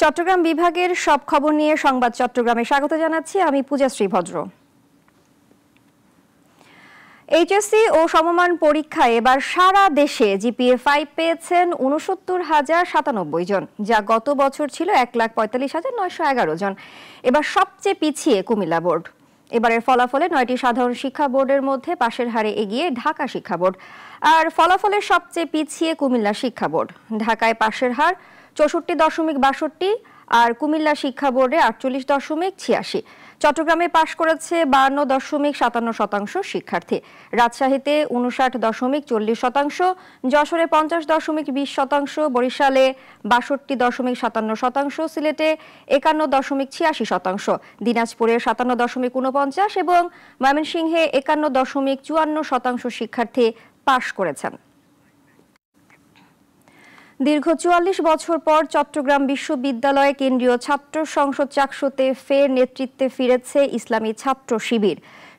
চট্টগ্রাম বিভাগের সব খবর নিয়ে সংবাদ চট্টগ্রামে স্বাগত জানাচ্ছি আমি পূজাশ্রী ভদ্র। এইচএসসি ও সমমান পরীক্ষায় এবার সারা দেশে জিপিএ 5 পেয়েছেন ৬৯,০৯৭ জন, যা গত বছর ছিল ১,৪৫,৯১১ জন। এবার সবচেয়ে পিছিয়ে কুমিল্লা বোর্ড। এবারের ফলাফলে ৯টি সাধারণ শিক্ষা বোর্ডের মধ্যে পাশের হারে এগিয়ে ঢাকা শিক্ষা বোর্ড, আর ফলাফলে সবচেয়ে পিছিয়ে কুমিল্লা শিক্ষা বোর্ড। ঢাকায় পাশের হার ৬৪.৬২ আর কুমিল্লা শিক্ষা বোর্ডে ৪৮.৮৬। চট্টগ্রামে পাশ করেছে ৫২.৫৭% শিক্ষার্থী, রাজশাহীতে ৫৯.৪০%, যশোরে ৫০.২০%, বরিশালে ৬২.৫৭%, সিলেটে ৫১.৮৬%, দিনাজপুরে ৫৭.৪৯ এবং ময়মনসিংহে ৫১.৫৪% শিক্ষার্থী পাশ করেছেন। দীর্ঘ ৪৪ বছর পর চট্টগ্রাম বিশ্ববিদ্যালয় কেন্দ্রীয় ছাত্র সংসদ চাকসুতে ফের নেতৃত্বে ফিরেছে ইসলামী ছাত্র শিবির।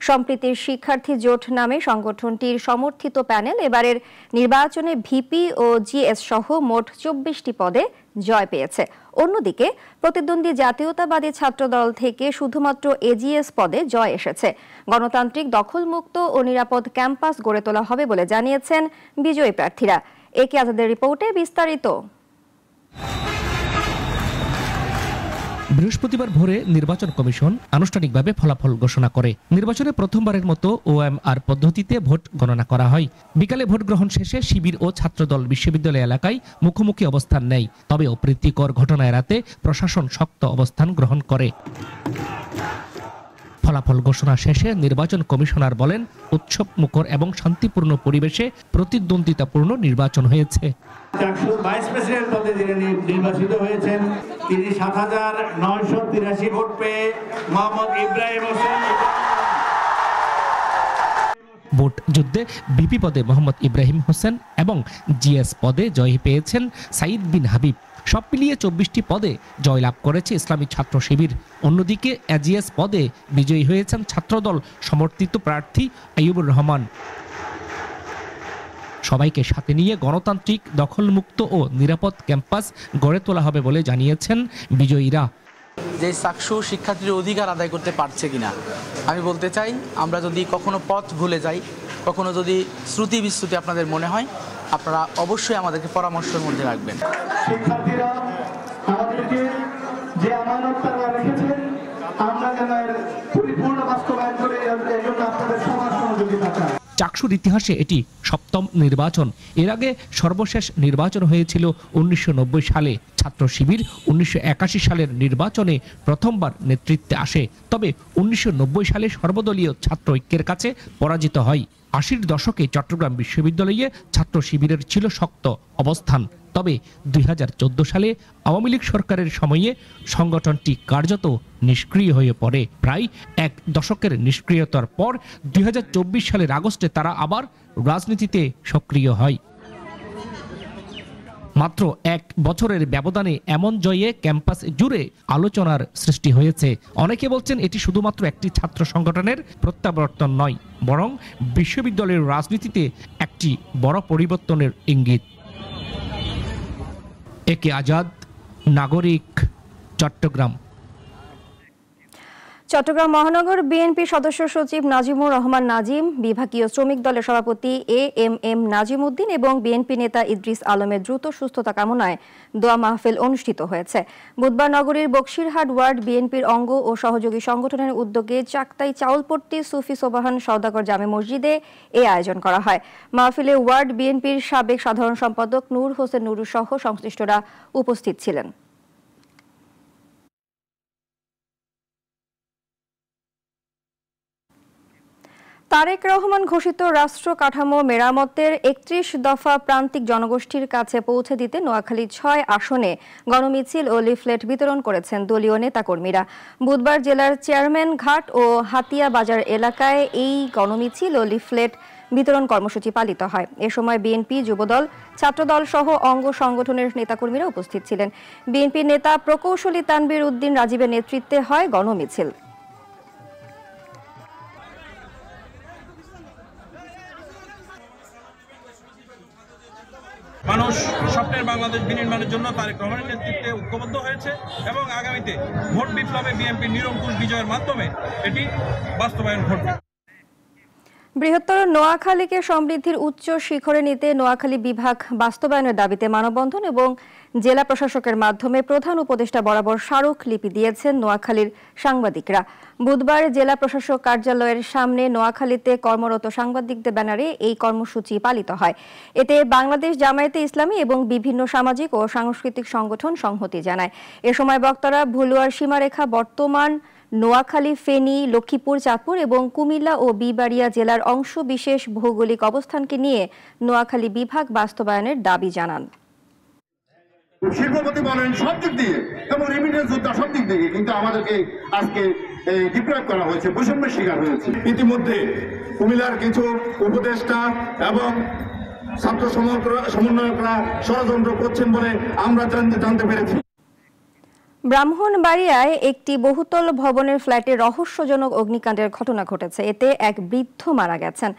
সম্প্রীতির শিক্ষার্থী জোট নামে সংগঠনটির সমর্থিত প্যানেল এবারের নির্বাচনে ভিপি ও জিএস সহ মোট ২৪টি পদে জয় পেয়েছে। অন্যদিকে প্রতিদ্বন্দ্বী জাতীয়তাবাদী ছাত্রদল থেকে শুধুমাত্র এজিএস পদে জয় এসেছে। গণতান্ত্রিক, দখলমুক্ত ও নিরাপদ ক্যাম্পাস গড়ে তোলা হবে বলে জানিয়েছেন বিজয়ী প্রার্থীরা। একে আজাদের রিপোর্টে বিস্তারিত। বৃহস্পতিবার ভোরে নির্বাচন কমিশন আনুষ্ঠানিকভাবে ফলাফল ঘোষণা করে। নির্বাচনে প্রথমবারের মতো ওএমআর পদ্ধতিতে ভোট গণনা করা হয়। বিকালে ভোট গ্রহণ শেষে শিবির ও ছাত্রদল বিশ্ববিদ্যালয় এলাকায় মুখোমুখি অবস্থান নেয়। তবে অপ্রীতিকর ঘটনা এড়াতে প্রশাসন শক্ত অবস্থান গ্রহণ করে। ফলাফল ঘোষণা শেষে নির্বাচন কমিশনার বলেন, উৎসব মুখর এবং শান্তিপূর্ণ পরিবেশে প্রতিদ্বন্দ্বিতাপূর্ণ নির্বাচন হয়েছে। ভাইস প্রেসিডেন্ট পদে যিনি নির্বাচিত হয়েছেন তিনি ৭,৯৮৩ ভোট পেয়ে মোহাম্মদ ইব্রাহিম হোসেন। ভোট যুদ্ধে ভিপি পদে মোহাম্মদ ইব্রাহিম হোসেন এবং জিএস পদে জয় পেয়েছেন সাইদ বিন হাবিব। সব মিলিয়ে ২৪টি পদে জয়লাভ করেছে ইসলামী ছাত্র শিবির। অন্যদিকে এজিএস পদে বিজয়ী হয়েছেন ছাত্রদল সমর্থিত প্রার্থী আইয়ুবুর রহমান। সবাইকে সাথে নিয়ে গণতান্ত্রিক, দখলমুক্ত ও নিরাপদ ক্যাম্পাস গড়ে তোলা হবে বলে জানিয়েছেন বিজয়ীরা। যে চাকসু শিক্ষার্থীর অধিকার আদায় করতে পারছে কিনা আমি বলতে চাই, আমরা যদি কখনো পথ ভুলে যাই, কখনো যদি শ্রুতি বিশ্রুতি আপনাদের মনে হয়, আপনারা অবশ্যই আমাদেরকে পরামর্শের মধ্যে রাখবেন। শিক্ষার্থীরা আমাদেরকে যে আমানত তারা রেখেছেন, আমরা যেন এর পরিপূর্ণ বাস্তবায়ন করে এই জন্য আপনাদের সবার সহযোগিতা চাই। চাকসুর ইতিহাসে এটি সপ্তম নির্বাচন। এর আগে সর্বশেষ নির্বাচন হয়েছিল ১৯৯০ সালে। ছাত্র শিবির ১৯৮১ সালের নির্বাচনে প্রথমবার নেতৃত্বে আসে, তবে ১৯৯০ সালে সর্বদলীয় ছাত্র ঐক্যের কাছে পরাজিত হয়। ৮০-র দশকে চট্টগ্রাম বিশ্ববিদ্যালয়ে ছাত্র শিবিরের ছিল শক্ত অবস্থান। তবে ২০১৪ সালে আওয়ামী লীগ সরকারের সময়ে সংগঠনটি কার্যত নিষ্ক্রিয় হয়ে পড়ে। প্রায় এক দশকের নিষ্ক্রিয়তার পর ২০২৪ সালের আগস্টে তারা আবার রাজনীতিতে সক্রিয় হয়। মাত্র এক বছরের ব্যবধানে এমন জয়ে ক্যাম্পাস জুড়ে আলোচনার সৃষ্টি হয়েছে। অনেকে বলছেন এটি শুধুমাত্র একটি ছাত্র সংগঠনের প্রত্যাবর্তন নয়, বরং বিশ্ববিদ্যালয়ের রাজনীতিতে একটি বড় পরিবর্তনের ইঙ্গিত। একে আজাদ, নাগরিক, চট্টগ্রাম। চট্টগ্রাম মহানগর বিএনপি সদস্য সচিব নাজিমুর রহমান নাজিম, বিভাগীয় শ্রমিক দলের সভাপতি এএমএম নাজিম উদ্দিন এবং বিএনপি নেতা ইদ্রিস আলমের দ্রুত সুস্থতা কামনায় দোয়া মাহফিল অনুষ্ঠিত হয়েছে। বুধবার নগরীর বকশিরহাট ওয়ার্ড বিএনপির অঙ্গ ও সহযোগী সংগঠনের উদ্যোগে চাকতাই চাউলপট্টি সুফি সোবাহান সওদাগর জামে মসজিদে এ আয়োজন করা হয়। মাহফিলে ওয়ার্ড বিএনপির সাবেক সাধারণ সম্পাদক নূর হোসেন নুরু সহ সংশ্লিষ্টরা উপস্থিত ছিলেন। তারেক রহমান ঘোষিত রাষ্ট্র কাঠামো মেরামতের ৩১ দফা প্রান্তিক জনগোষ্ঠীর কাছে পৌঁছে দিতে নোয়াখালী ৬ আসনে গণমিছিল ও লিফলেট বিতরণ করেছেন দলীয় নেতাকর্মীরা। বুধবার জেলার চেয়ারম্যান ঘাট ও হাতিয়া বাজার এলাকায় এই গণমিছিল ও লিফলেট বিতরণ কর্মসূচি পালিত হয়। এ সময় বিএনপি, যুবদল, ছাত্রদল সহ অঙ্গ সংগঠনের নেতাকর্মীরা উপস্থিত ছিলেন। বিএনপি নেতা প্রকৌশলী তানবীর উদ্দিন রাজীবের নেতৃত্বে হয় গণমিছিল। মানুষ মানুষ স্বপ্নের বাংলাদেশ বিনির্মাণের জন্য তারেক রহমানের নেতৃত্বে ঐক্যবদ্ধ হয়েছে এবং আগামীতে ভোট বিপ্লবে বিএনপি নিরঙ্কুশ বিজয়ের মাধ্যমে এটি বাস্তবায়ন ঘটবে। বৃহত্তর নোয়াখালীকে সমৃদ্ধির উচ্চ শিখরে নিতে নোয়াখালী বিভাগ বাস্তবায়নের দাবিতে মানববন্ধন এবং জেলা প্রশাসকের মাধ্যমে প্রধান উপদেষ্টা বরাবর স্মারকলিপি দিয়েছেন নোয়াখালীর সাংবাদিকরা। বুধবার জেলা প্রশাসক কার্যালয়ের সামনে নোয়াখালীতে কর্মরত সাংবাদিকদের ব্যানারে এই কর্মসূচি পালিত হয়। এতে বাংলাদেশ জামায়াতে ইসলামী এবং বিভিন্ন সামাজিক ও সাংস্কৃতিক সংগঠন সংহতি জানায়। এ সময় বক্তারা ভুলুয়ার সীমারেখা বর্তমান নোয়াখালী, ফেনী, লক্ষ্মীপুর, চাঁদপুর এবং কুমিল্লা ও বিবাড়িয়া জেলার অংশ বিশেষ ভৌগোলিক অবস্থানকে নিয়ে নোয়াখালী বিভাগ বাস্তবায়নের দাবি জানান। শিল্পপতি বলেন সব দিক দিয়ে এবং রেমিটেন্স যোদ্ধা সব দিক দিয়ে, কিন্তু আমাদেরকে আজকে ডিপ্লয় করা হয়েছে, বৈষম্যের শিকার হয়েছে। ইতিমধ্যে কুমিল্লার কিছু উপদেষ্টা এবং ছাত্র সমন্বয়করা ষড়যন্ত্র করছেন বলে আমরা জানতে পেরেছি। ব্রাহ্মণবাড়িয়ায় একটি বহুতল ভবনের ফ্ল্যাটে রহস্যজনক অগ্নিকাণ্ডের ঘটনা ঘটেছে। এতে এক বৃদ্ধ মারা গেছেন।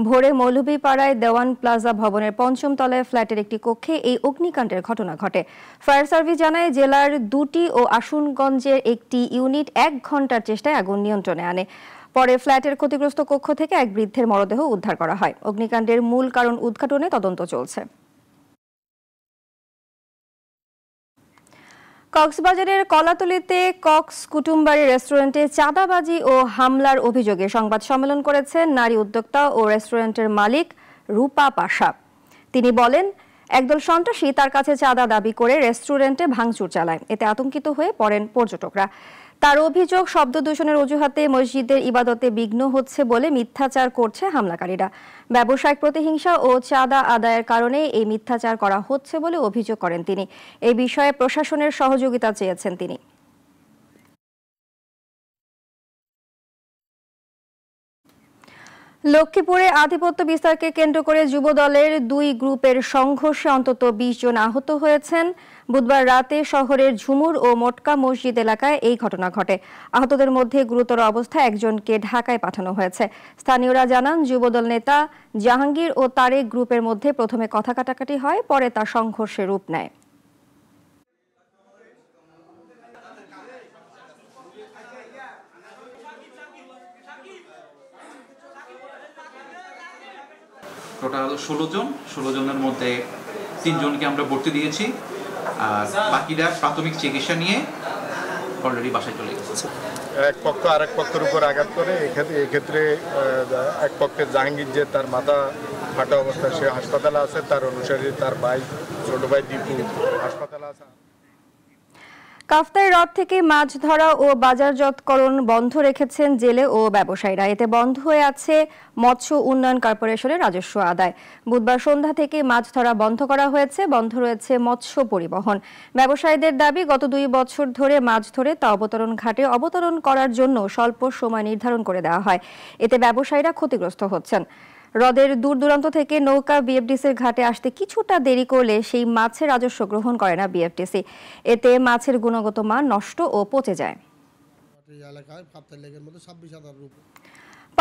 ভোরে মৌলভীপাড়ায় দেওয়ান প্লাজা ভবনের ৫ম তলায় ফ্ল্যাটের একটি কক্ষে এই অগ্নিকাণ্ডের ঘটনা ঘটে। ফায়ার সার্ভিস জানায় জেলার ২টি ও আশুগঞ্জের একটি ইউনিট ১ ঘন্টার চেষ্টায় আগুন নিয়ন্ত্রণে আনে। পরে ফ্ল্যাটের ক্ষতিগ্রস্ত কক্ষ থেকে এক বৃদ্ধের মরদেহ উদ্ধার করা হয়। অগ্নিকাণ্ডের মূল কারণ উদ্ঘাটনে তদন্ত চলছে। কক্সবাজারের কলাতলিতে কক্স কুটুমবাড়ি রেস্টুরেন্টে চাঁদাবাজি ও হামলার অভিযোগে সংবাদ সম্মেলন করেছেন নারী উদ্যোক্তা ও রেস্টুরেন্টের মালিক রূপা পাশা। তিনি বলেন, একদল সন্ত্রাসী তার কাছে চাঁদা দাবি করে রেস্টুরেন্টে ভাঙচুর চালায়। এতে আতঙ্কিত হয়ে পড়েন পর্যটকরা। তার অভিযোগ, শব্দ দূষণের অজুহাতে মসজিদের ইবাদতে বিঘ্ন হচ্ছে বলে মিথ্যাচার করছে হামলাকারীরা। ব্যবসায়িক প্রতিহিংসা ও চাঁদা আদায়ের কারণে এই মিথ্যাচার করা হচ্ছে বলে অভিযোগ করেন তিনি। এই বিষয়ে প্রশাসনের সহযোগিতা চেয়েছেন তিনি। লক্ষ্মীপুরে আধিপত্য বিস্তারকে কেন্দ্র করে যুব দলের ২ গ্রুপের সংঘর্ষে অন্তত ২০ জন আহত হয়েছেন। বুধবার রাতে শহরের ঝুমুর ও মোটকা মসজিদ এলাকায় এই ঘটনা ঘটে। আহতদের মধ্যে গুরুতর অবস্থায় একজনকে ঢাকায় পাঠানো হয়েছে। স্থানীয়রা জানান, যুবদল নেতা জাহাঙ্গীর ও তারেক গ্রুপের মধ্যে প্রথমে কথা কাটাকাটি হয়, পরে তা সংঘর্ষে রূপ নেয়। টোটাল ১৬ জনের মধ্যে ৩ জনকে আমরা ভর্তি দিয়েছি, আর বাকিরা প্রাথমিক চিকিৎসা নিয়ে অলরেডি বাসায় চলে গেছে। এক পক্ষ আরেক পক্ষের উপর আঘাত করে। এক্ষেত্রে এক পক্ষের জাহাঙ্গীর, যে তার মাথা ফাটা অবস্থা, সে হাসপাতালে আছে। তার অনুসারী তার ভাই, ছোট ভাই দীপু হাসপাতালে আছে। কাফতাই হ্রদ থেকে মাছ ধরা ও বাজারজাতকরণ বন্ধ রেখেছেন জেলে ও ব্যবসায়ীরা। এতে বন্ধ হয়ে আছে মৎস্য উন্নয়ন কর্পোরেশনের রাজস্ব আদায়। বুধবার সন্ধ্যা থেকে মাছ ধরা বন্ধ করা হয়েছে। বন্ধ রয়েছে মৎস্য পরিবহন। ব্যবসায়ীদের দাবি, গত ২ বছর ধরে মাছ ধরে তা অবতরণ ঘাটে অবতরণ করার জন্য স্বল্প সময় নির্ধারণ করে দেওয়া হয়। এতে ব্যবসায়ীরা ক্ষতিগ্রস্ত হচ্ছেন। হ্রদের দূর দূরান্ত থেকে নৌকা বিএফডিসির ঘাটে আসতে কিছুটা দেরি করলে সেই মাছের রাজস্ব গ্রহণ করে না বিএফডিসি। এতে মাছের গুণগত মান নষ্ট ও পচে যায়।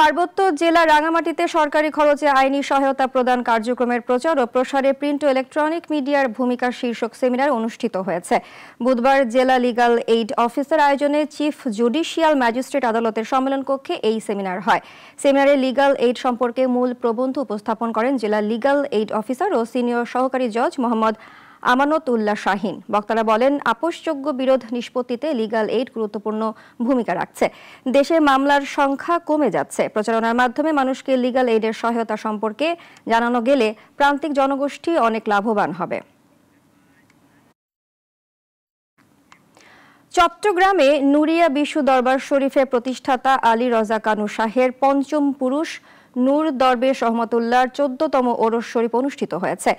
পার্বত্য জেলা রাঙামাটিতে সরকারি খরচে আইনি সহায়তা প্রদান কার্যক্রমের প্রচার ও প্রসারে প্রিন্ট ও ইলেকট্রনিক মিডিয়ার ভূমিকা শীর্ষক সেমিনার অনুষ্ঠিত হয়েছে। বুধবার জেলা লিগ্যাল এইড অফিসার আয়োজনে চিফ জুডিশিয়াল ম্যাজিস্ট্রেট আদালতের সম্মেলন কক্ষে এই সেমিনার হয়। সেমিনারে লিগ্যাল এইড সম্পর্কে মূল প্রবন্ধ উপস্থাপন করেন জেলা লিগ্যাল এইড অফিসার ও সিনিয়র সহকারী জজ মোহাম্মদ আমানত উল্লাহ শাহিন। বক্তারা বলেন, আপোষযোগ্য বিরোধ নিষ্পত্তিতে লিগ্যাল এইড গুরুত্বপূর্ণ ভূমিকা রাখছে। দেশে মামলার সংখ্যা কমে যাচ্ছে। প্রচারণার মাধ্যমে মানুষকে লিগ্যাল এইডের সহায়তা সম্পর্কে জানানো গেলে প্রান্তিক জনগোষ্ঠী অনেক লাভবান হবে। চট্টগ্রামে নুরিয়া বিশ্ব দরবার শরীফের প্রতিষ্ঠাতা আলী রজা কানু শাহের ৫ম পুরুষ নূর দরবেশ রহমতুল্লাহর ১৪তম ওরস শরীফ অনুষ্ঠিত হয়েছে।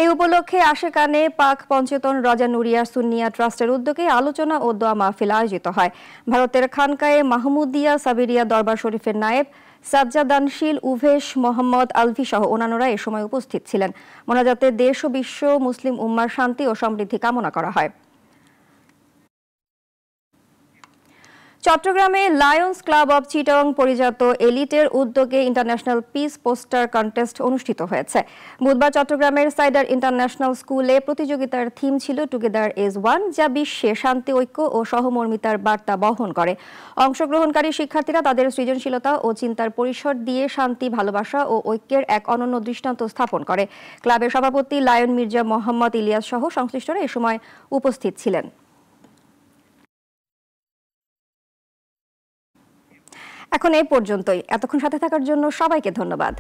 এই উপলক্ষে আশেকানে পাক পঞ্চেতন রজা নুরিয়া সুন্নিয়া ট্রাস্টের উদ্যোগে আলোচনা ও দোয়া মাহফিল আয়োজিত হয়। ভারতের খানকায়ে মাহমুদিয়া সাবিরিয়া দরবার শরীফের নায়েব সাজ্জাদানশীল উভেশ মোহাম্মদ আলভি সহ অন্যান্যরা এ সময় উপস্থিত ছিলেন। মোনাজাতে দেশ ও বিশ্ব মুসলিম উম্মার শান্তি ও সমৃদ্ধি কামনা করা হয়। চট্টগ্রামে লায়ন্স ক্লাব অব চিটাগং পরিচালিত এলিটের উদ্যোগে ইন্টারন্যাশনাল পিস পোস্টার কন্টেস্ট অনুষ্ঠিত হয়েছে। বুধবার চট্টগ্রামের সাইডার ইন্টারন্যাশনাল স্কুলে প্রতিযোগিতার থিম ছিল টুগেদার এজ ওয়ান, যা বিশ্বে শান্তি, ঐক্য ও সহমর্মিতার বার্তা বহন করে। অংশগ্রহণকারী শিক্ষার্থীরা তাদের সৃজনশীলতা ও চিন্তার পরিসর দিয়ে শান্তি, ভালোবাসা ও ঐক্যের এক অনন্য দৃষ্টান্ত স্থাপন করে। ক্লাবের সভাপতি লায়ন মির্জা মোহাম্মদ ইলিয়াস সহ সংশ্লিষ্টরা এ সময় উপস্থিত ছিলেন। এখন এই পর্যন্তই। এতক্ষণ সাথে থাকার জন্য সবাইকে ধন্যবাদ।